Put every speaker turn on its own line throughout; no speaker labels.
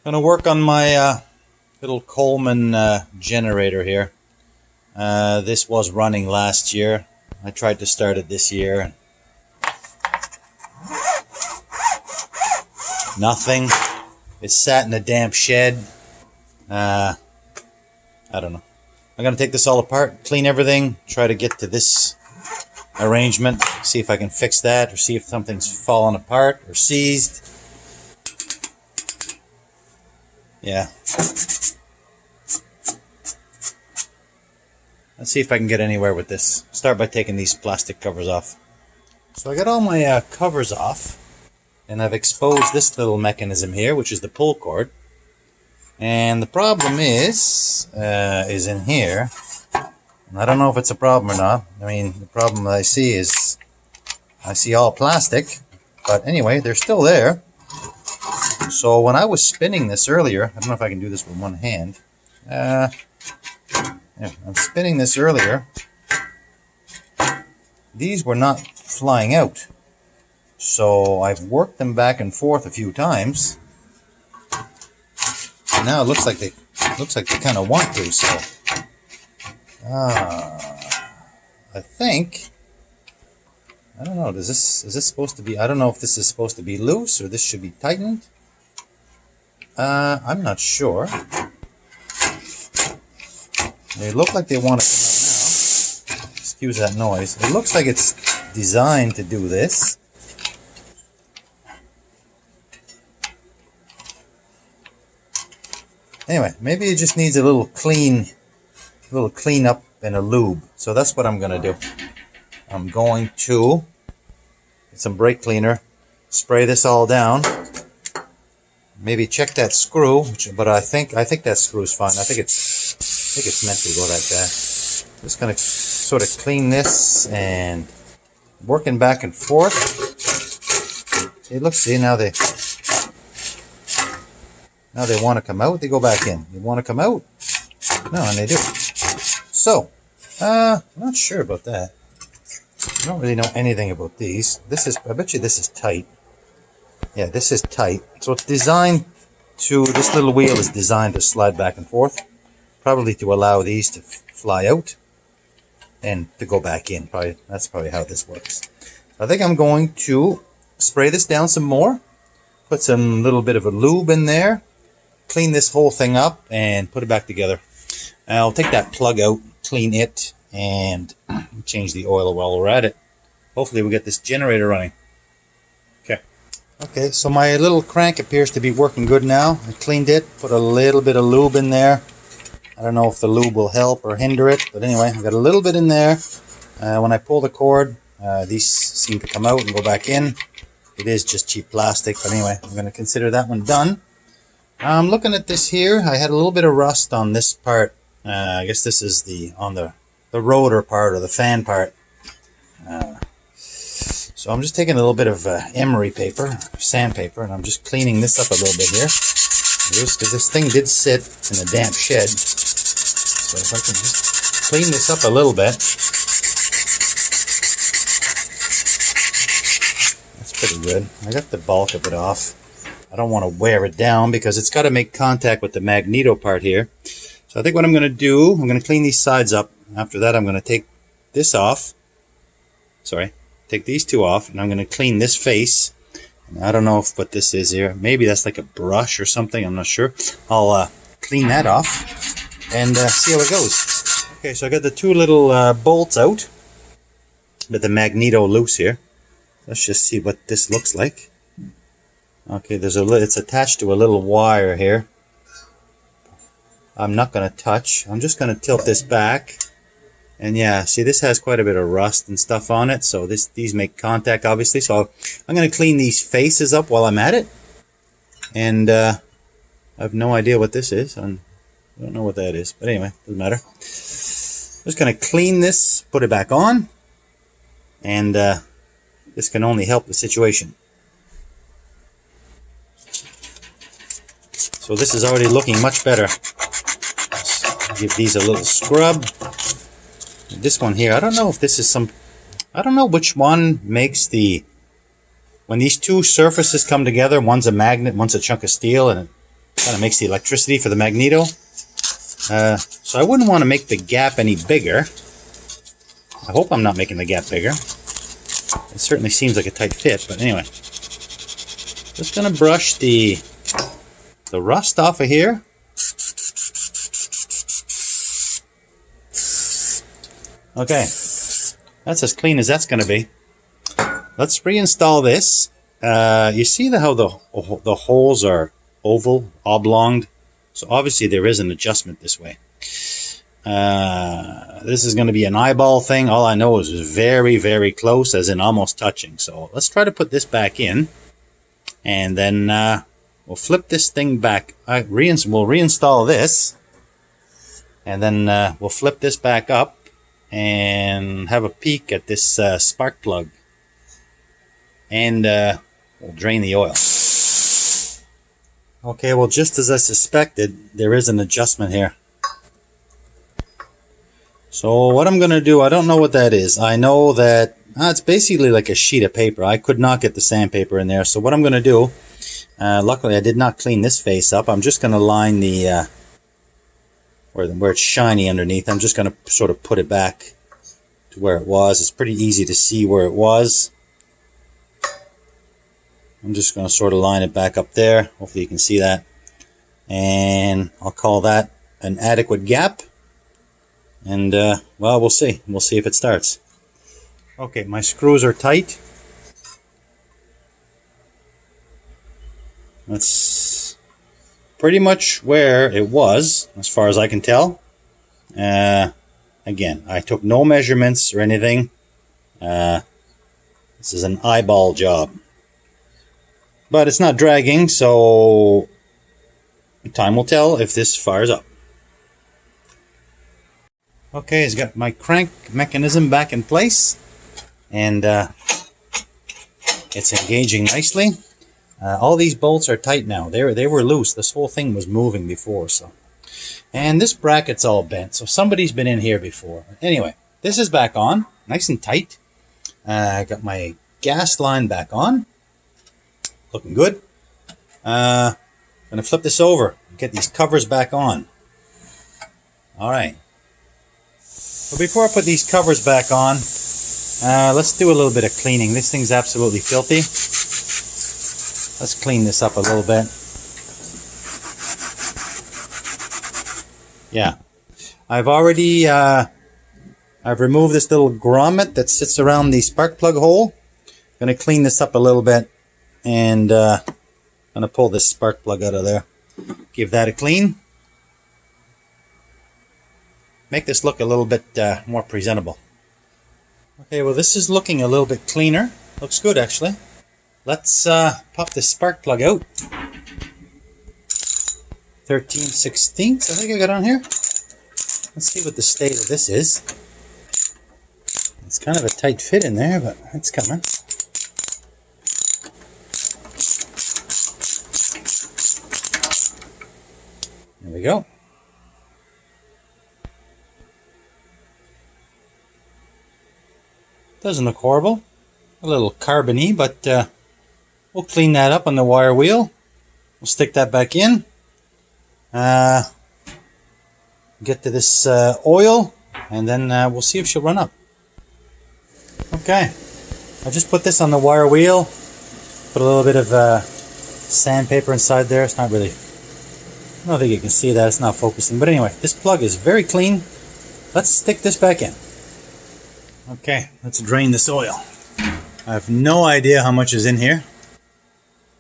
Gonna work on my little Coleman generator here. This was running last year. I tried to start it this year. Nothing. It sat in a damp shed. I don't know. I'm gonna take this all apart, clean everything, try to get to this arrangement, see if I can fix that, or see if something's fallen apart or seized. Yeah. Let's see if I can get anywhere with this. Start by taking these plastic covers off. So I got all my covers off, and I've exposed this little mechanism here, which is the pull cord. And the problem is in here. And I don't know if it's a problem or not. I mean, the problem I see is I see all plastic, but anyway, they're still there. So when I was spinning this earlier, I don't know if I can do this with one hand. Yeah, I'm spinning this earlier. These were not flying out. So I've worked them back and forth a few times. And now it looks like they kind of want to. So I think, I don't know. Is this supposed to be? I don't know if this is supposed to be loose or this should be tightened. I'm not sure. They look like they want to come out now. Excuse that noise. It looks like it's designed to do this. Anyway, maybe it just needs a little clean up and a lube. So that's what I'm going to do. I'm going to get some brake cleaner, spray this all down. Maybe check that screw, but I think that screw's fine. I think it's meant to go like that. Just gonna sort of clean this and working back and forth. See, look, see now they want to come out. They go back in. They want to come out. No, and they do. So, I'm not sure about that. I don't really know anything about these. I bet you this is tight. Yeah, this is tight. So it's designed to, this little wheel is designed to slide back and forth. Probably to allow these to fly out and to go back in. That's probably how this works. I think I'm going to spray this down some more. Put some little bit of a lube in there. Clean this whole thing up and put it back together. I'll take that plug out, clean it, and change the oil while we're at it. Hopefully we'll get this generator running. Okay, so my little crank appears to be working good now. I cleaned it, put a little bit of lube in there. I don't know if the lube will help or hinder it, but anyway, I got a little bit in there. When I pull the cord, these seem to come out and go back in. It is just cheap plastic, but anyway, I'm going to consider that one done. I'm looking at this here. I had a little bit of rust on this part. I guess this is on the rotor part or the fan part. So I'm just taking a little bit of emery paper, sandpaper, and I'm just cleaning this up a little bit here. Because this thing did sit in a damp shed. So if I can just clean this up a little bit. That's pretty good. I got the bulk of it off. I don't want to wear it down because it's got to make contact with the Magneto part here. So I think what I'm going to do, I'm going to clean these sides up. After that, I'm going to take this off. Sorry. Take these two off, and I'm going to clean this face. I don't know what this is here. Maybe that's like a brush or something. I'm not sure. I'll clean that off and see how it goes. Okay, so I got the two little bolts out, with the Magneto loose here. Let's just see what this looks like. Okay, it's attached to a little wire here. I'm not going to touch. I'm just going to tilt this back. And yeah, see, this has quite a bit of rust and stuff on it, so these make contact, obviously. So I'm going to clean these faces up while I'm at it. And I have no idea what this is. I don't know what that is, but anyway, doesn't matter. I'm just going to clean this, put it back on, and this can only help the situation. So this is already looking much better. Let's give these a little scrub. This one here, I don't know if this is I don't know which one makes when these two surfaces come together, one's a magnet, one's a chunk of steel, and Kind of makes the electricity for the Magneto. So I wouldn't want to make the gap any bigger. I hope I'm not making the gap bigger. It certainly seems like a tight fit, but anyway. Just going to brush the rust off of here. Okay, that's as clean as that's going to be. Let's reinstall this. You see how the holes are oval, oblonged? So obviously there is an adjustment this way. This is going to be an eyeball thing. All I know is very, very close, as in almost touching. So let's try to put this back in. And then we'll flip this thing back. We'll reinstall this. And then we'll flip this back up and have a peek at this spark plug. And we'll drain the oil. Okay, well, just as I suspected, there is an adjustment here. So what I'm going to do, I don't know what that is. I know that it's basically like a sheet of paper. I could not get the sandpaper in there. So what I'm going to do, luckily I did not clean this face up. I'm just going to line the, where it's shiny underneath. I'm just going to sort of put it back to where it was. It's pretty easy to see where it was. I'm just going to sort of line it back up there. Hopefully you can see that. And I'll call that an adequate gap. And, well, we'll see. We'll see if it starts. Okay, my screws are tight. That's pretty much where it was, as far as I can tell. Again, I took no measurements or anything. This is an eyeball job. But it's not dragging, so time will tell if this fires up. Okay, it's got my crank mechanism back in place, and it's engaging nicely. All these bolts are tight now. They were loose. This whole thing was moving before, so. And this bracket's all bent, so somebody's been in here before. Anyway, this is back on, nice and tight. I got my gas line back on. Looking good. I'm going to flip this over and get these covers back on. Alright. But before I put these covers back on, let's do a little bit of cleaning. This thing's absolutely filthy. Let's clean this up a little bit. Yeah. I've already I've removed this little grommet that sits around the spark plug hole. I'm going to clean this up a little bit. And I'm going to pull this spark plug out of there. Give that a clean. Make this look a little bit more presentable. Okay, well, this is looking a little bit cleaner. Looks good, actually. Let's pop this spark plug out. 13/16, I think I got on here. Let's see what the state of this is. It's kind of a tight fit in there, but it's coming. There we go. Doesn't look horrible. A little carbony, but we'll clean that up on the wire wheel. We'll stick that back in. Get to this oil, and then we'll see if she'll run up. Okay. I just put this on the wire wheel. Put a little bit of sandpaper inside there. It's not really... I don't think you can see that. It's not focusing. But anyway, this plug is very clean. Let's stick this back in. Okay, let's drain this oil. I have no idea how much is in here.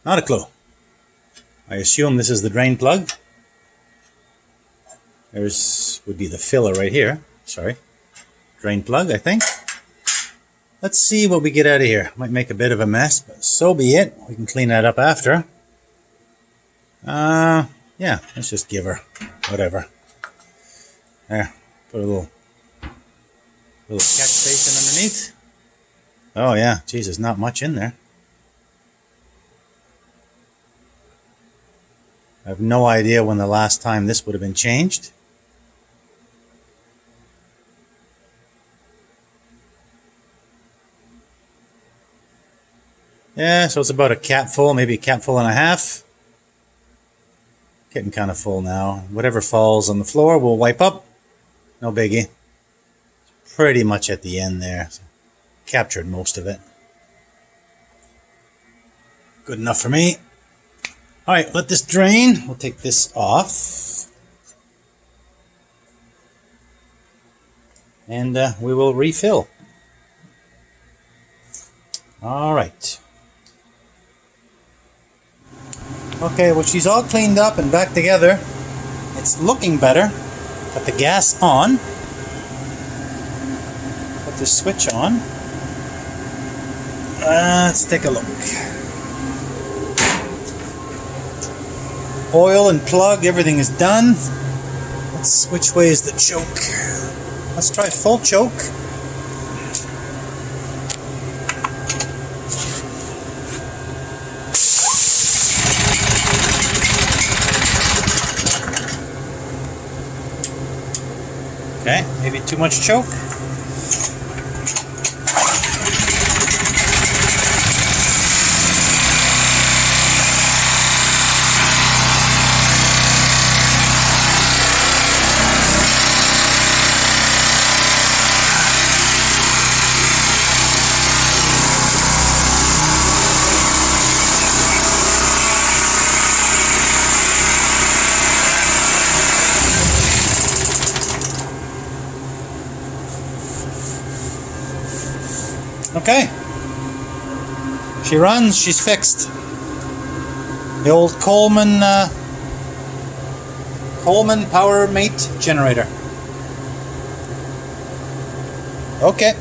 Not a clue. I assume this is the drain plug. There's would be the filler right here. Sorry. Drain plug, I think. Let's see what we get out of here. Might make a bit of a mess, but so be it. We can clean that up after. Yeah, let's just give her whatever. There, put a little catch basin underneath. Oh yeah, Jesus, not much in there. I have no idea when the last time this would have been changed. Yeah, so it's about a capful, maybe a capful and a half. Getting kind of full now. Whatever falls on the floor, we'll wipe up. No biggie. Pretty much at the end there. So captured most of it. Good enough for me. Alright, let this drain. We'll take this off. And we will refill. Alright. Okay, well, she's all cleaned up and back together. It's looking better. Got the gas on. Put the switch on. Let's take a look. Oil and plug, everything is done. Which way is the choke? Let's try full choke. Okay, maybe too much choke. Okay, she runs, she's fixed. The old Coleman Powermate generator. Okay.